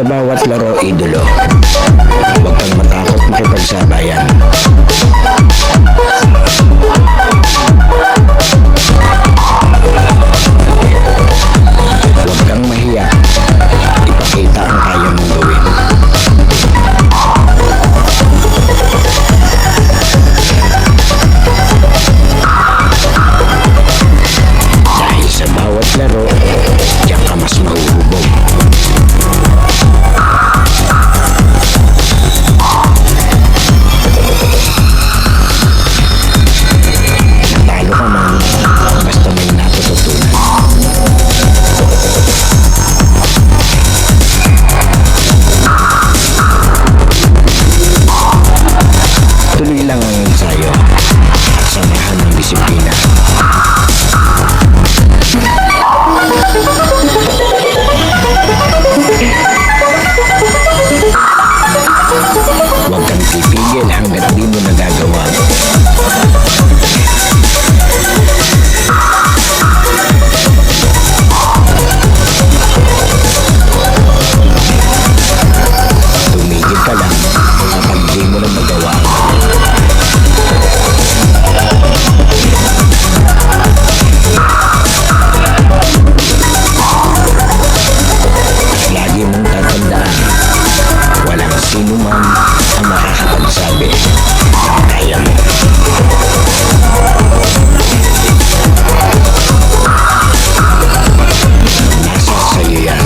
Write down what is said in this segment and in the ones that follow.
bawat laro, idolo. Huwag kang matakot makipagsabayan. Huwag kang mahiya. Ipakita ang kaya mong gawin. Dahil sa bawat laro, diyan ka mas mahuhubog. Natalo ka man, basta may natututunan. Tuloy lang ang ensayo at samahan ng disiplina. Huwag kang pipigil hanggat di mo nagagawa. Tumigil ka lang kapag di mo na magawa. At lagi mong tatandaan, walang sino man ang makakapagsabi ng kaya mo. Nasa sa'yo yan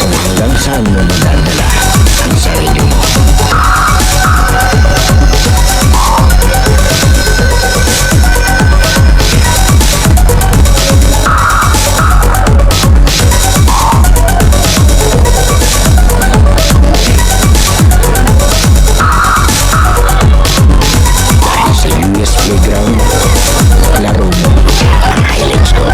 kung hanggang saan mo madadala ang sarili mo. Dahil sa US Playground, laro mo ang highlights ko.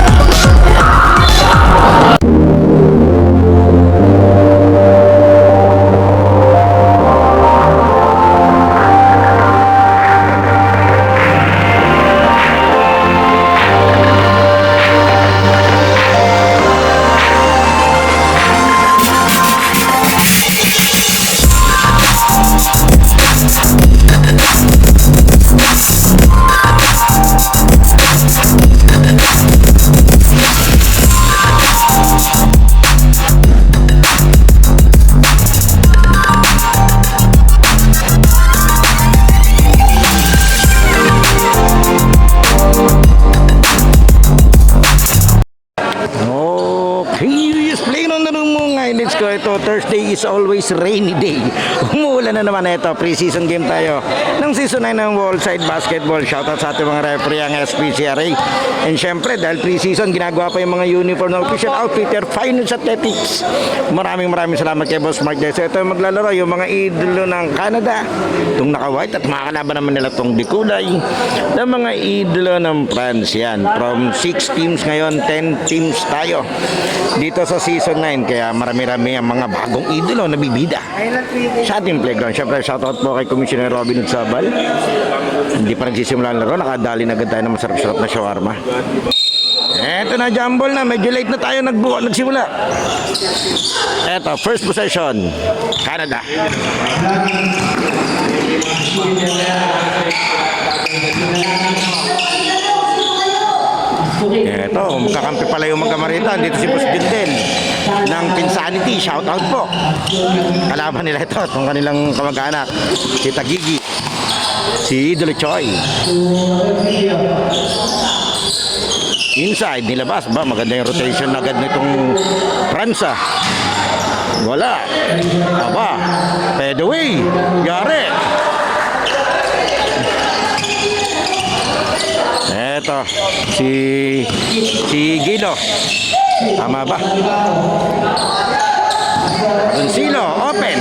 Okay, yes, play on the room mo ngayon. Let's go. Ito, Thursday is always rainy day. Umuulan na naman ito. Pre-season game tayo ng season 9 ng Wallside Basketball. Shoutout sa ating mga referee ang SPCRA. And syempre, dahil pre-season, ginagawa pa yung mga uniform ng official outfitter, Finance Athletics. Maraming salamat kay Boss Mark. So ito yung maglalaro, yung mga idolo ng Canada. Itong naka-white at makakalaban naman nila itong dikulay. Ng mga idolo ng France yan. From 6 teams ngayon, 10 teams tayo dito sa season 9, kaya marami-rami ang mga bagong idolo na bibida sa ating playground. Syempre, shoutout po kay Commissioner Robin Utsabal. Hindi pa nagsisimula ang laro, nakadali na agad tayo ng masarap-sarap na shawarma. Eto na, jumble na, medyo late na tayo nagsimula. Eto, first possession, Canada. Eto, magkakampi pala yung magkamaritan. Dito si Boss Jindel ng Pinsanity. Shoutout po. Kalaban nila ito, itong kanilang kamag-anak, si Tagigi, si Idolo Choi. Inside, nilabas ba? Maganda yung rotation agad nitong Pransa. Wala. Aba, fade away. Yari. Eto, si Gilo. Tama ba? Doncillo, open.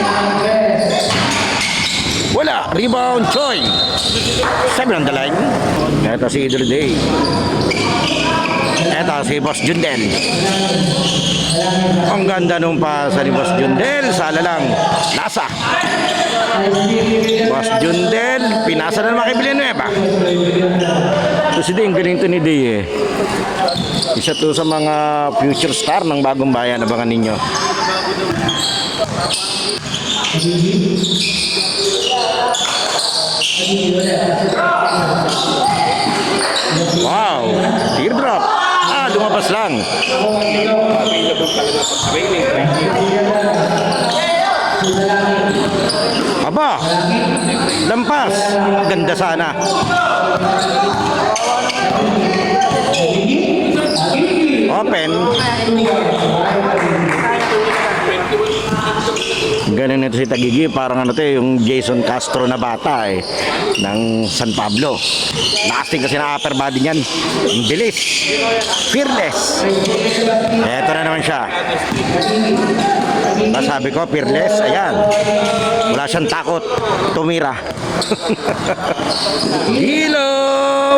Wala. Rebound, Choi. 7 on the line. Eto si Idol Day. Eto si Boss Jundel. Ang ganda nung pasa ni Boss Jundel. Sala lang. Nasa. Boss Jundel. Pinasa na naman kay Villanueva. Ito si Day. Galing ito ni Day eh. Isa to sa mga future star ng Bagong Bayan. Abangan ninyo. Wow! Teardrop! Lumabas lang. Aba! Lampas! Ganda sana. Open. Ganun ito si Taguigi, parang ano to, yung Jason Castro na bata ng San Pablo. Nasting kasi na upper body niyan. Ang bilis. Fearless. Eto na naman siya. Sabi ko, fearless. Ayan. Wala siyang takot. Tumira. Hilo!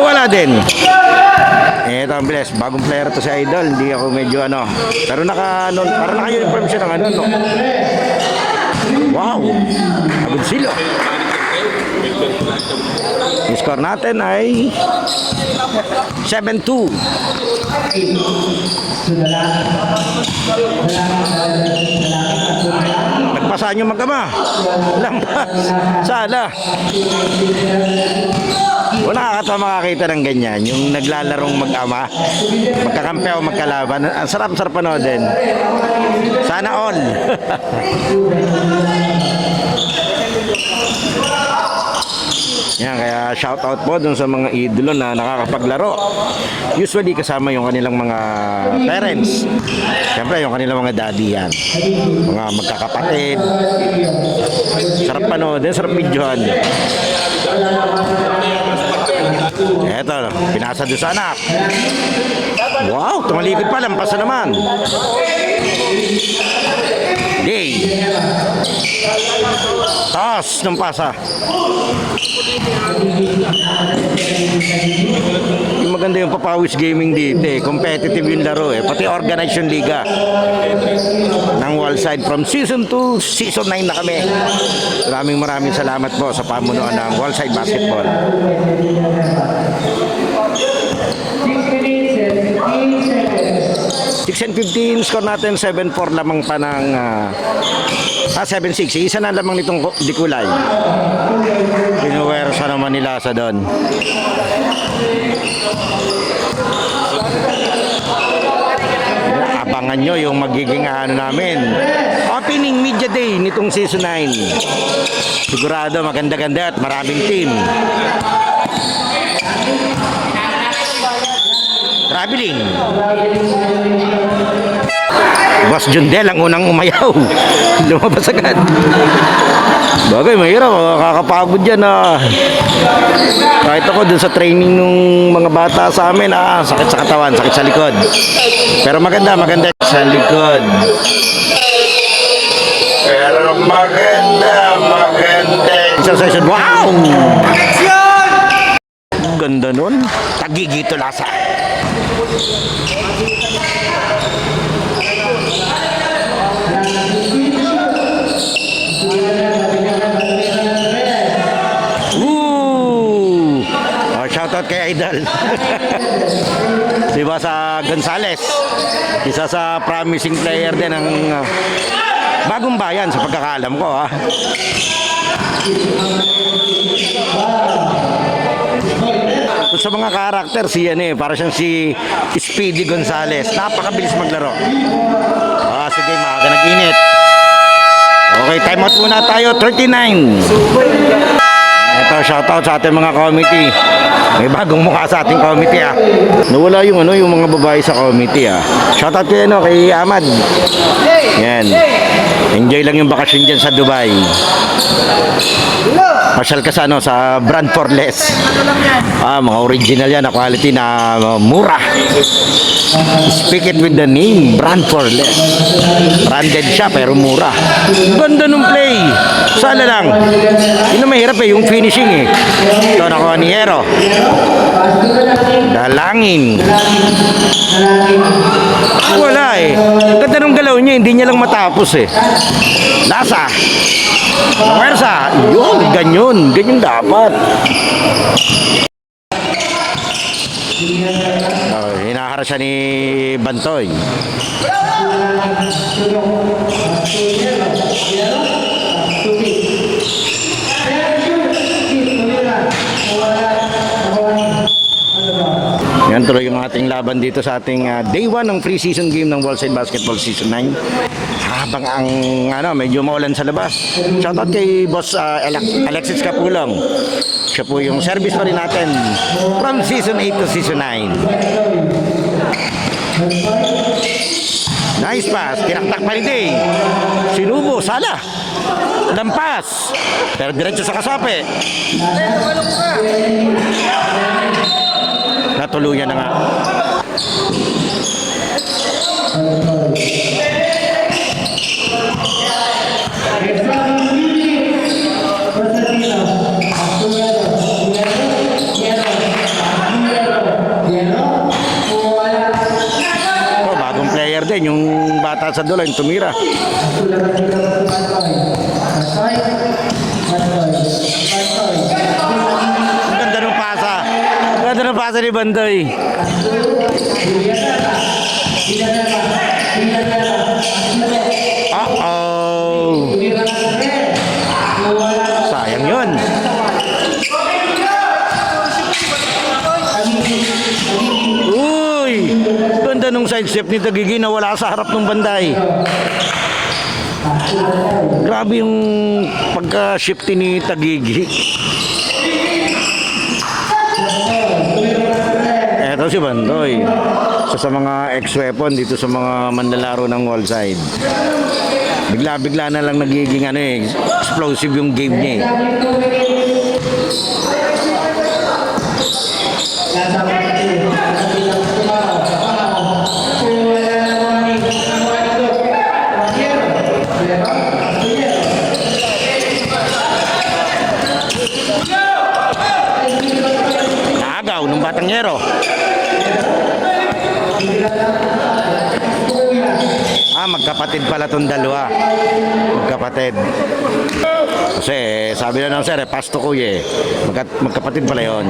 Wala din. Eto ang bilis. Bagong player to si Idol. Hindi ako medyo ano. Pero parang naka-uniform siya ng ano, no? Wow! Agoncillo. Yung score natin ay 7-2. Nagpasaan yung mag-ama. Lampas. Sala. Wala nakakatawa makakita ng ganyan. Yung naglalarong mag-ama. Magkakampi o magkalaban. Ang sarap-sarap panoodin. Sana all. Yan, kaya shout out po dun sa mga idolo na nakakapaglaro. Usually kasama yung kanilang mga parents. Siyempre yung kanilang mga daddy yan. Mga magkakapatid. Sarap panoodin, sarap videohan. Eto, pinasa doon sa anak. Wow, tumalipid pa, lampas na naman. Day. Taas ng pasa. Yung maganda yung Papawis Gaming dito competitive yung laro pati organized yung liga ng Wallside from season 2 season 9 na kami. Maraming salamat po sa pamunuan ng Wallside Basketball. 6 and 15 score natin, 7-4 lamang pa ng 7-6. Isa na lamang nitong Dikulay. Pinuwersa naman nila sa doon. Abangan nyo yung magiging namin opening media day nitong season 9. Sigurado maganda-ganda at maraming team. Traveling. Boss Jundel ang unang umayaw. Lumabas agad. Bagay, mahirap. Kakapagod yan Kahit ako dun sa training nung mga bata sa amin, sakit sa katawan, sakit sa likod. Pero maganda sa likod. Pero maganda. Sensation. Wow! Ganda nun. Taguigi Tulasa. Shoutout kay Idol. Si Basa Gonzales. Isa sa promising player din ng Bagong Bayan sa pagkakaalam ko Sa mga karakter para siyang si Speedy Gonzales. Napakabilis maglaro. Sige, maaga nag-init. Okay, time out muna tayo. 39. Ito, shoutout sa ating mga committee. May bagong mukha sa ating committee Nawala yung mga babae sa committee Shoutout kay Ahmad. Yan. Enjoy lang yung bakasyon dyan sa Dubai. Pasyal ka sa brand for less. Mga original yan na quality na mura. Speak it with the name, brand for less. Branded siya pero mura. Ganda nung play. Sana lang. Yun na mahirap yung finishing Ito nakuha ni Hero. Dalangin. Wala Ganda nung galaw niya, hindi niya lang matapos Lasa. Pwersa. Yun, ganyan dapat. Hinaharap para siya ni Bantoy. Yan, tuloy yung ating laban dito sa ating day 1 ng pre-season game ng Wallside Basketball Season 9. Habang ang medyo maulan sa labas. Shoutout kay Boss Alexis Capulong. Siya po yung service pa rin natin from Season 8 to Season 9. Nice pass, tinaktak pa rin day. Sinubo, sala. Lampas. Pero diretso sa kasapi. Natuluyan na nga. Bagong player din, yung bata sa dulo, yung tumira. Ganda ng pasa. Ganda ng pasa ni Bantoy. Uh-oh. Sayang yun. Uy! Ganda nung side step ni Tagigi na wala sa harap ng banday. Grabe yung pagka-shifty ni Tagigi. Eto si Bantoy. Isa sa mga ex-weapon dito sa mga manlalaro ng wallside. Bigla-bigla na lang nagiging explosive yung game niya eh. Naagaw ng Batangyero. Magkapatid pala itong dalawa. Magkapatid. Kasi sabi na ng sir, pasto ko magkapatid pala yun.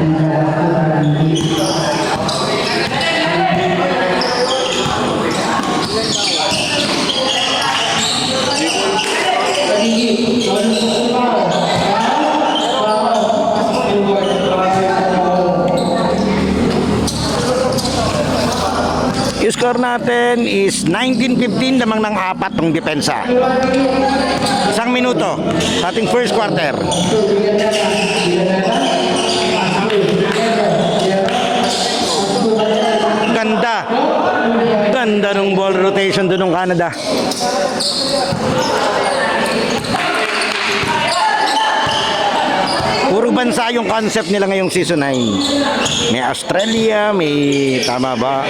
Score natin is 19-15, lamang ng 4 ng depensa. Isang minuto sa ating first quarter. Ganda. Ganda ng ball rotation doon ng Canada. Puro bansa yung concept nila ngayong season 9. May Australia, may tama ba?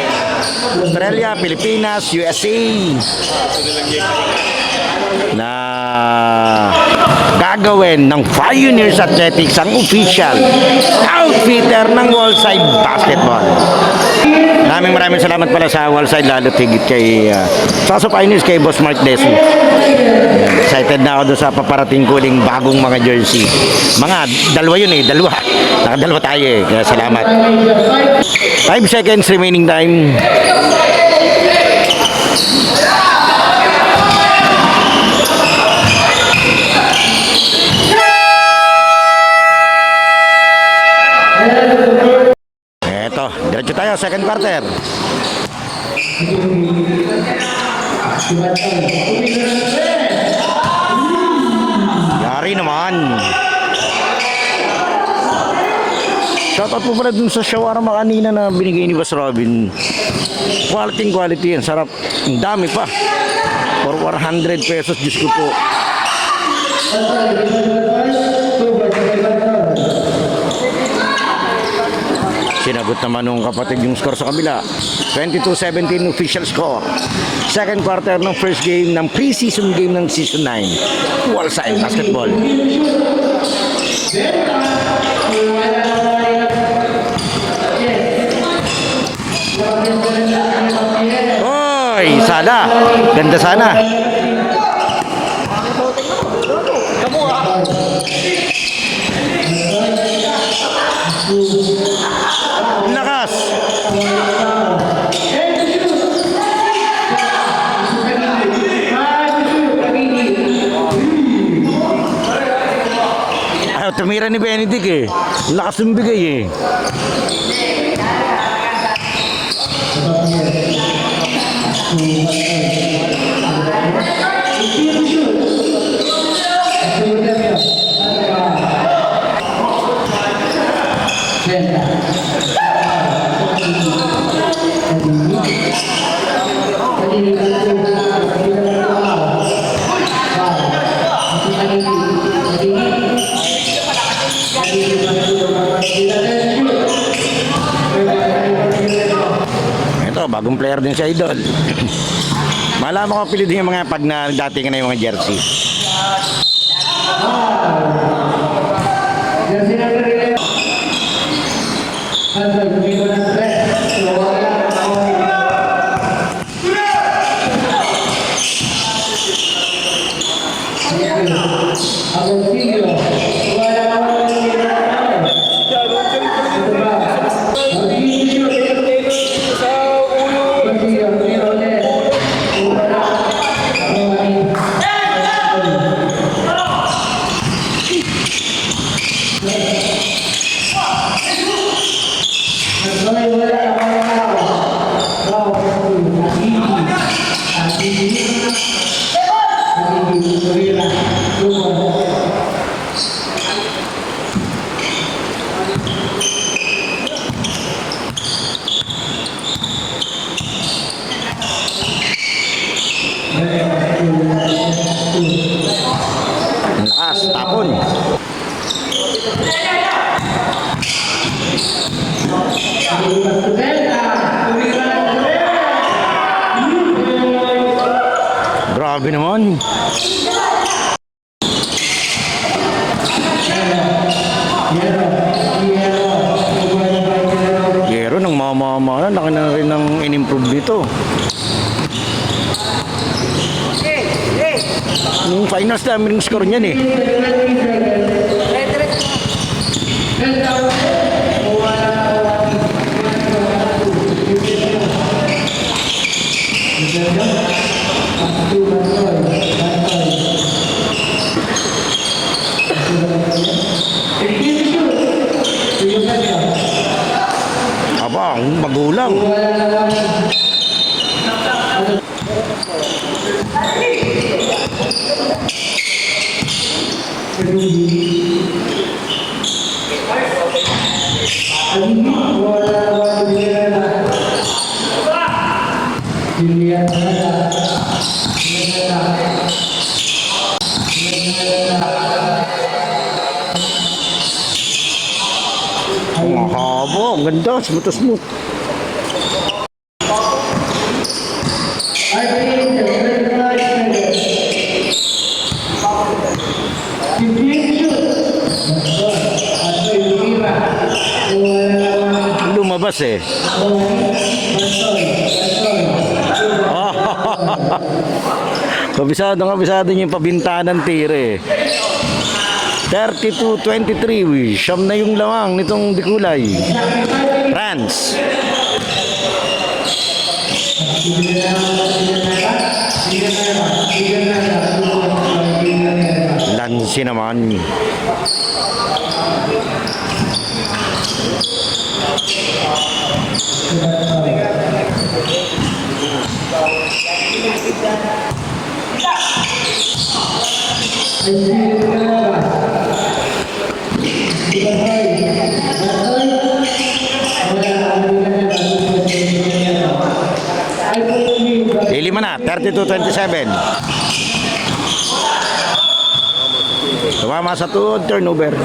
Australia, Pilipinas, USA. Na gagawin ng Pioneers Athletics ang official outfitter ng Wallside Basketball. Maraming salamat pala sa Wallside, lalo tigit kay sa Pioneers, kay Boss Mark Desi. Excited na ako doon sa paparating kuling bagong mga jersey. Mga dalawa yun dalawa. Nakadalawa tayo kaya salamat. 5 seconds remaining time. Eto, diretso tayo, second quarter. Yari naman. Shoutout po pala dun sa shawarma kanina na binigay ni Boss Robin. Quality yan, sarap. Ang dami pa. For 100 pesos, Diyos ko po. Sinagot naman nung kapatid yung score sa kabila. 22-17 official score. Second quarter ng first game ng pre-season game ng Season 9. Wallside Basketball. Oy, sana. Ganda sana. Lakas. Kamira ni Benedict eh. Lakas ng bigay eh. Ito, bagong player din si Idol. Malaman ko pilitin yung mga pag na dating na yung mga jersey. Lakas, tapon. Grabe naman. Yero ng mama-mama na, laki na rin ng in-improve dito. Nung finals namin yung score niyan eh. Aba, ang magulang. Ang haba, ang ganda, smooth. Lumabas eh. Kabisado niya yung pabintanan tire. 32-23, siyam na yung lamang nitong Dikulay. France. Lansi naman. Lima na, 32-27. Tumama sa tuhod, turnover.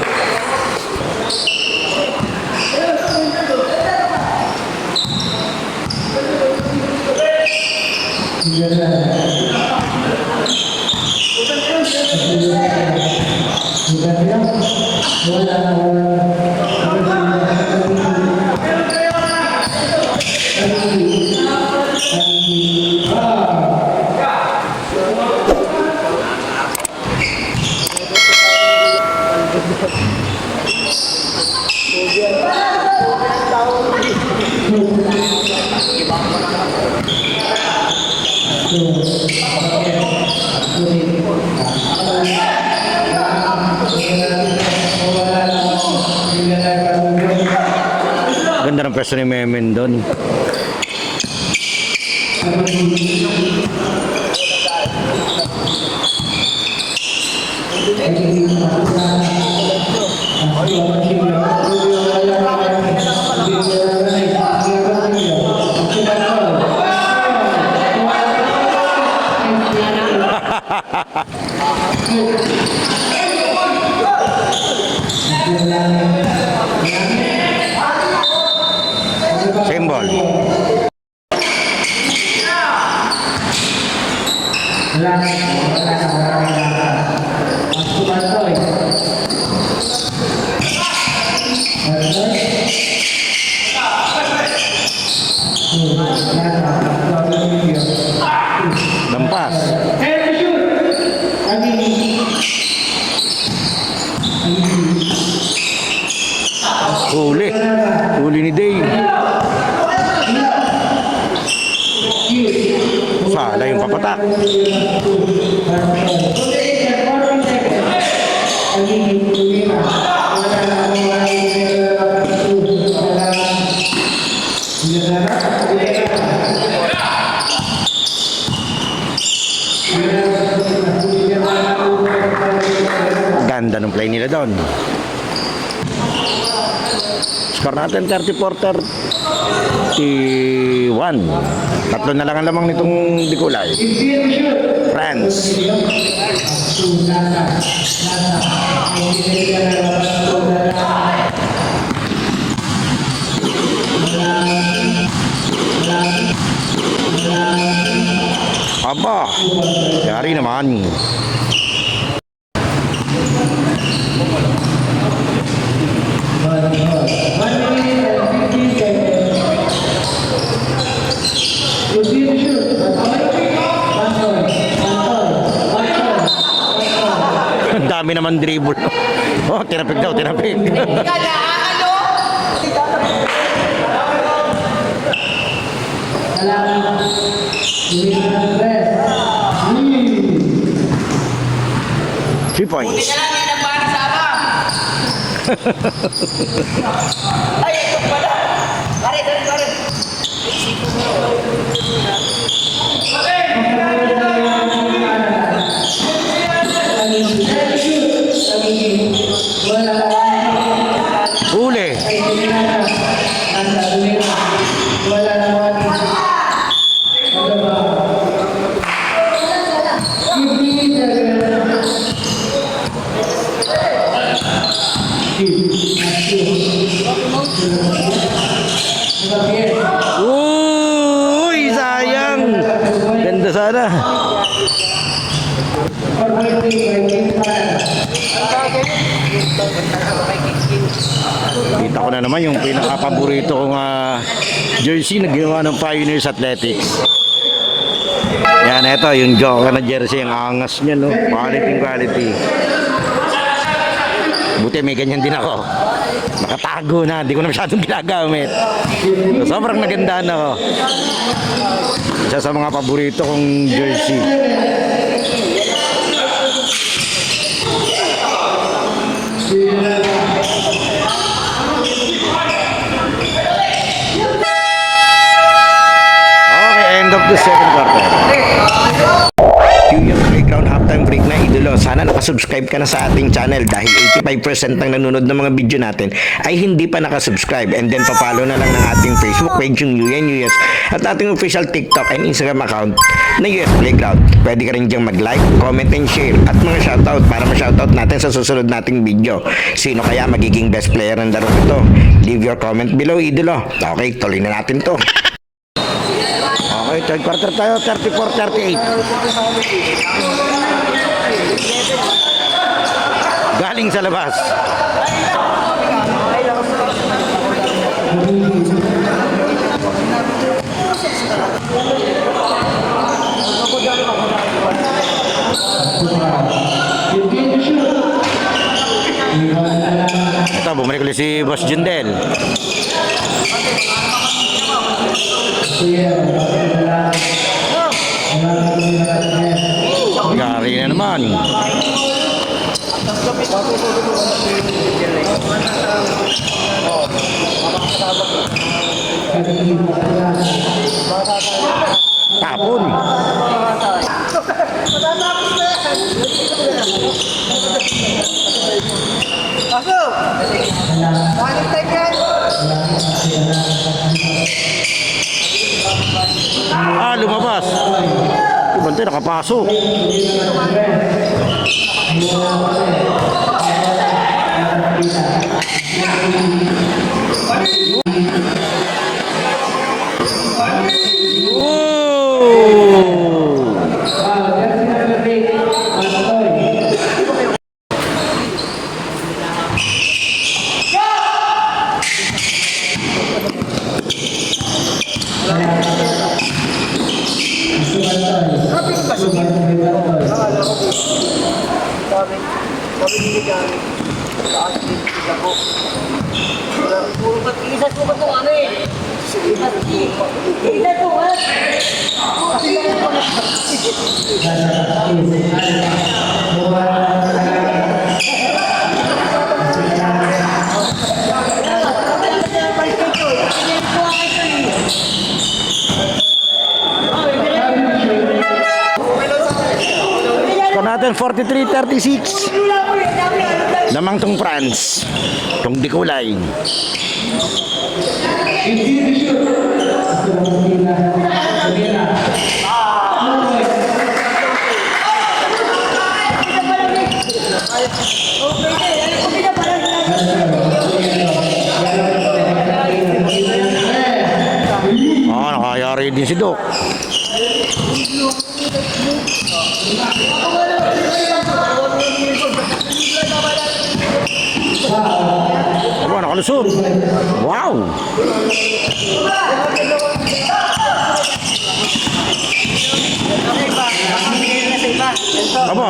Wala ang pwesto ni Memen doon. Symbol. Lampas. Huli. Huli ni Day. Sala yung papatak. Ganda ng play nila doon. Score natin 34-31. Tatlo na lang ang lamang nitong Dikulay. France. Aba, yari naman. Ang dami naman dribble. Oh, tinapik daw, tinapik. Three points. Ay, ito pala. Pare. Huli. Uy, sayang. Ganda sana. Kita ko na naman yung pinaka-paborito kong jersey na ginawa ng Pioneers Athletics. Yan, ito yung Joker na jersey. Ang angas niya, no? Quality. Buti may ganyan din ako. Nakatago na, hindi ko na masyadong ginagamit. So, sobrang nagandaan ako. Isa sa mga paborito kong jersey. Okay, end of the second quarter. Yung playground halftime break na idolo. Sana nakasubscribe ka na sa ating channel dahil 85% ng nanonood ng mga video natin ay hindi pa nakasubscribe, and then papalo na lang ng ating Facebook page yung UNUS at ating official TikTok and Instagram account na US Playground. Pwede ka rin diyang mag-like, comment and share at mga shoutout para ma-shoutout natin sa susunod nating video. Sino kaya magiging best player ng laro ito? Leave your comment below, idolo. Okay, tuloy na natin to. Okay, third quarter tayo, 34-38. Galing sa labas. Ito, bumalik ulit si Boss Jundel. Gari na naman. Tapon. Pasok! Balik tayo yan! Lumabas. Ibante, nakapasok. Oh! Sabi ni Miguel, saan din ako? Puro pag-iisas mo ba itong ano eh? Iisas mo ba? Score natin 43-36. Lamang tong France. Tong Dikulay. Nakayari din si Doc. Nakalusot. Wow! Apa?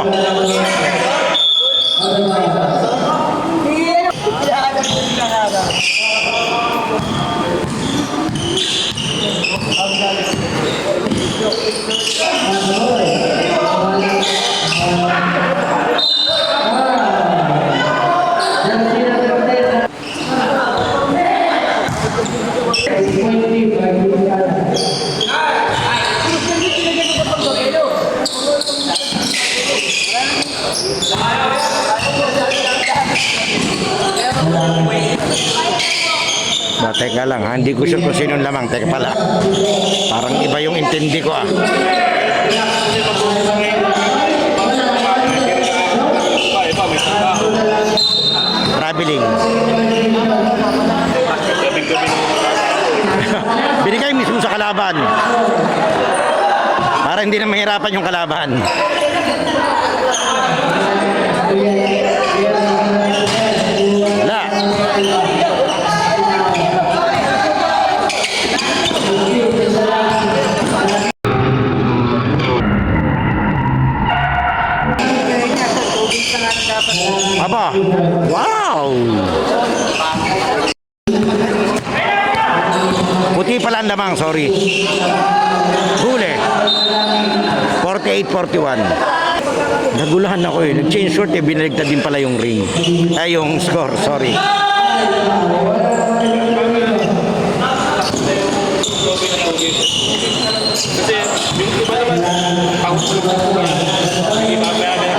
Teka lang, hindi ko sure kung sino lamang. Teka pala. Parang iba yung intindi ko ah. Traveling. Binigay mismo sa kalaban. Para hindi na mahirapan yung kalaban. Wala. Aba, wow! Puti pala ang lamang, sorry. Huli. 48-41. Nagulahan ako eh. Nag-change short eh. Binaligtad din pala yung ring. Ay, yung score, sorry. Kasi yung iba naman, pang-sulong ko yan. Hindi mamaya na.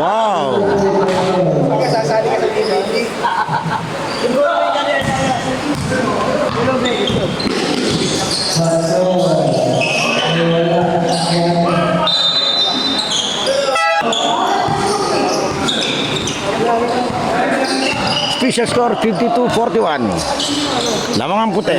Wow! Official score 52-41. Lamang ang puti.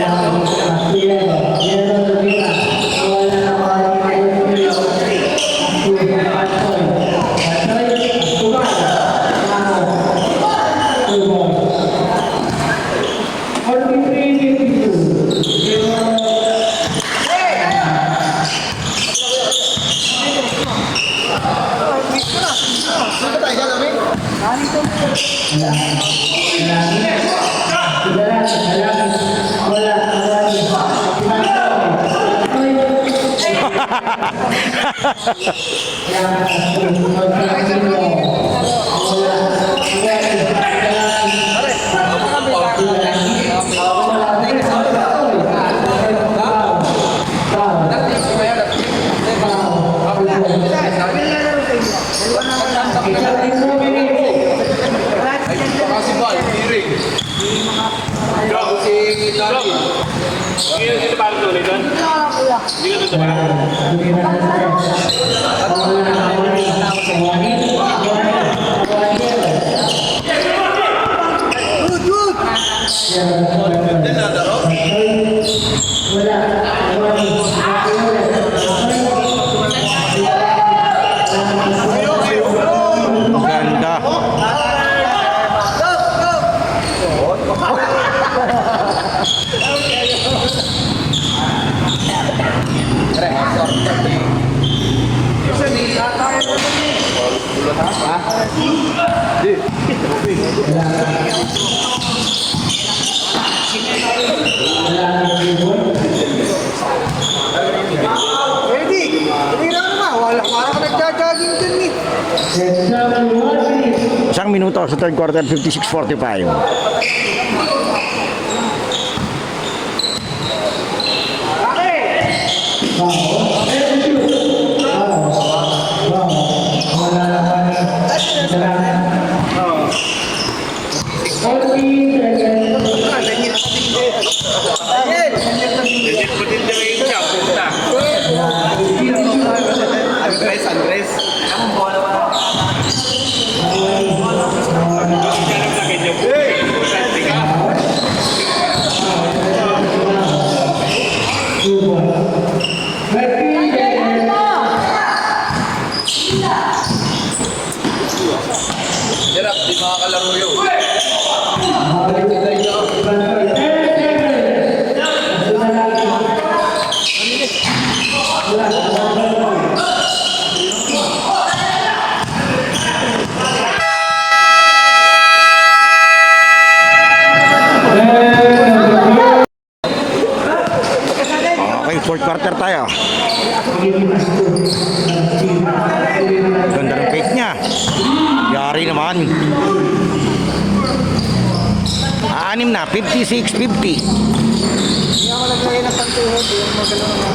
Kasi ba, hiring. Grabe si Dali. Hindi ka parang tuloy doon? Hindi ka doon parang? Ganda. Ready? Tumira ka na. Wala ka nagja-jogging dun eh. Isang minuto sa third quarter, 56-45. Legit mo din na yung siya. Punta. Andres. Hirap, di makakalaro yun. Okay, fourth quarter tayo. Ganda ng fake niya. Yari naman. Anim na, 56-50. Hindi ako naglagay ng pantuhod. Yung magalaw na.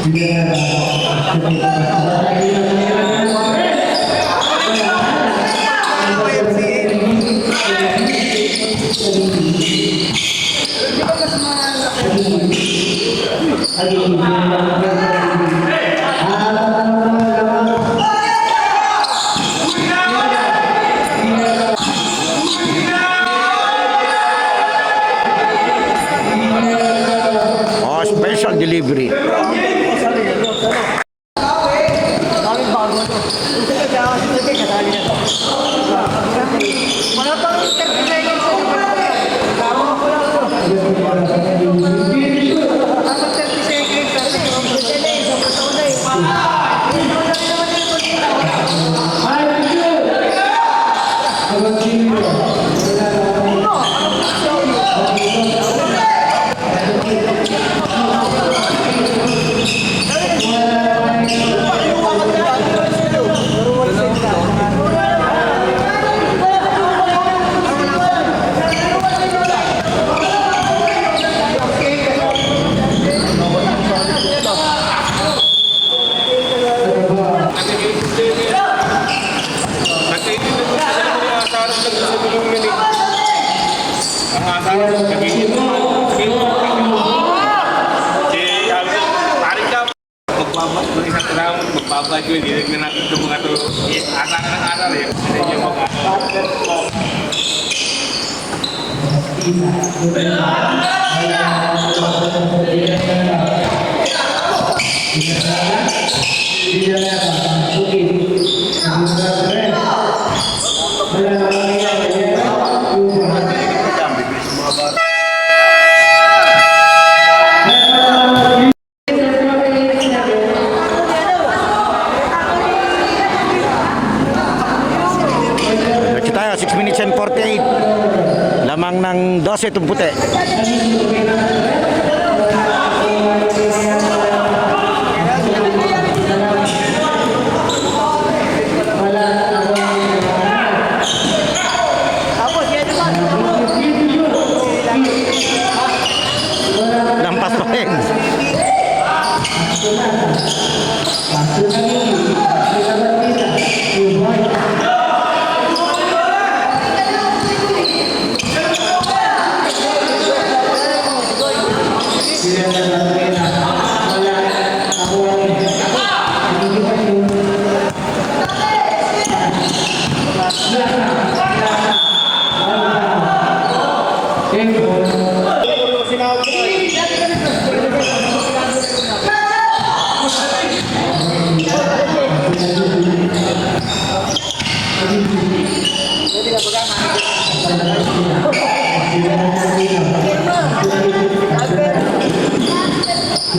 Oh, special delivery. Daming bago to. Gusto ka dyan kasi sabi, kasali na to. Wala pang 30 seconds sa tama ko lang ito. Habang 30 seconds kasi, gusto na eh, sa pasaw na eh. Magbabad yun, hindi na natin itong mga ito. Asar ng aral eh. Hindi yung mga Diretso tayo, 6 minutes and 48. Lamang ng 12 itong puti. Lampas pa rin.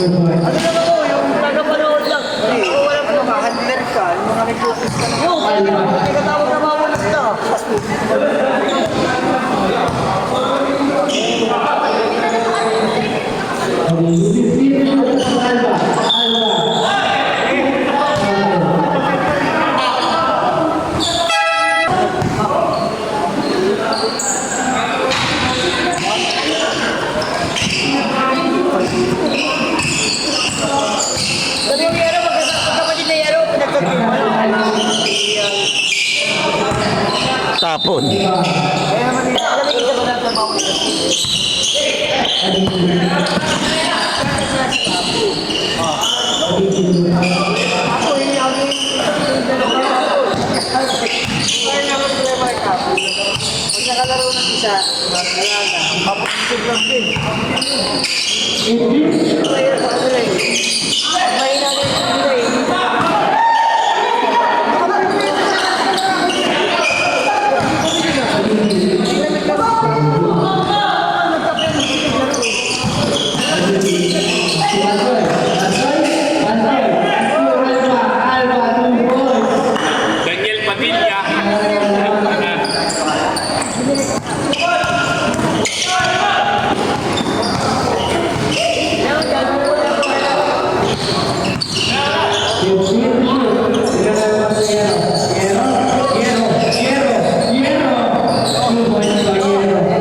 Ano naman ako, yung nagapanood lang. Ako wala pa naman, handler ka, yung mga nag-focus ka na. Yung, hindi ka tawag na mawalas ka. Sabi yung Yero, magkapatid na Yero, pinagsabi mo. Tapon. Kaya naman nila, alam mo yung sa mga ako, hindi ako kaya naman sila yung mga kapo. Pag nakalaro ng isa, wala na. Papunod lang din. Kaya sa kanila eh. Mahina na yung kanila eh. Daniel Padilla.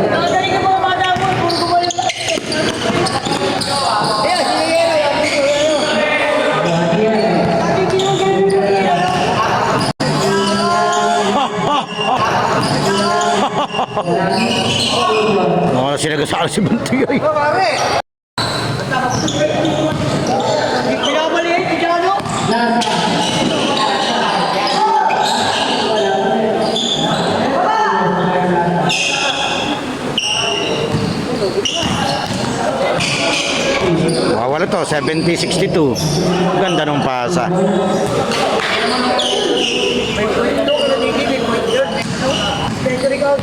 Nakadali ka mga bata mo, puro gumaling lang. Ayan, si Yero, yan, dito, Yero. Ate, ginagaling ko na Yero. Oh, sinagasal si Bantuyoy. Oh, pare! Pinamalihin, Tijano? Wala to, 70-62. Ganda nung pasa. May point doon, may point yun. Century count.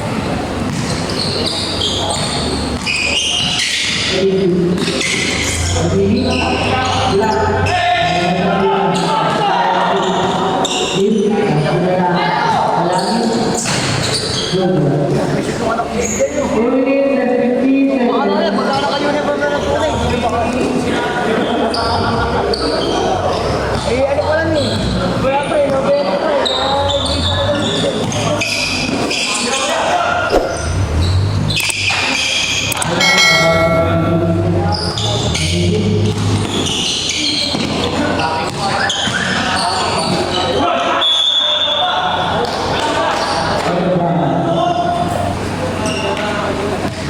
Magkala kayo na ba na tunay? Eh, ano pa lang eh. Wala pa eh, November pa eh. Kaya hindi pa lang.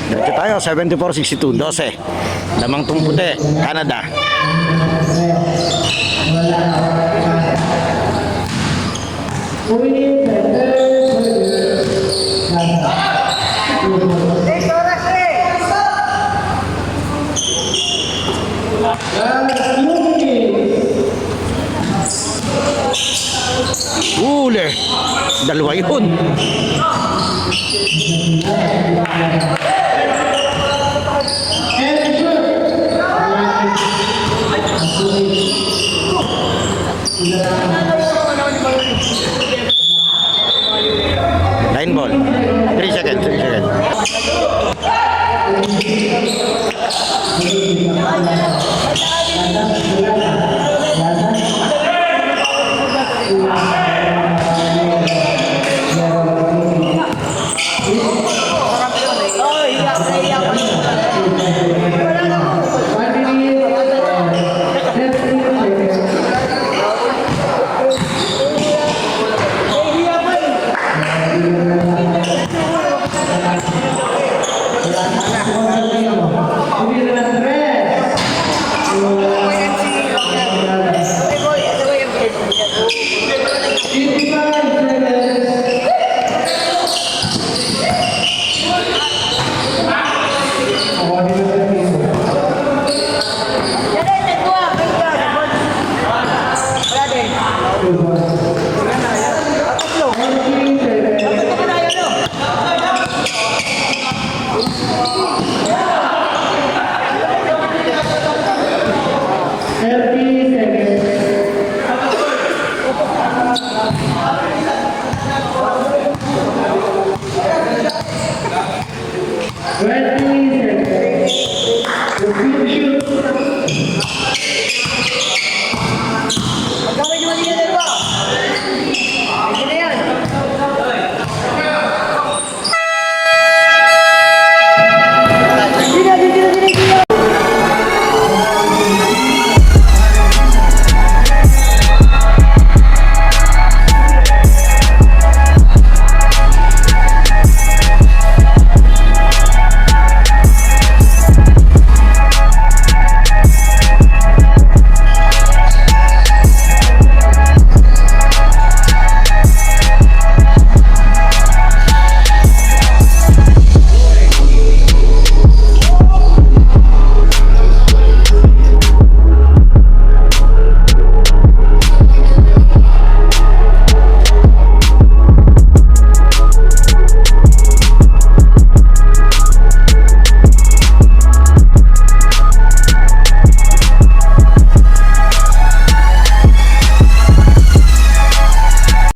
Diretso tayo, 74-62, 12. Lamang tumputi, Canada. Eh, oras eh! huli. Dalawa yun. Line ball. 3 seconds, 3 seconds.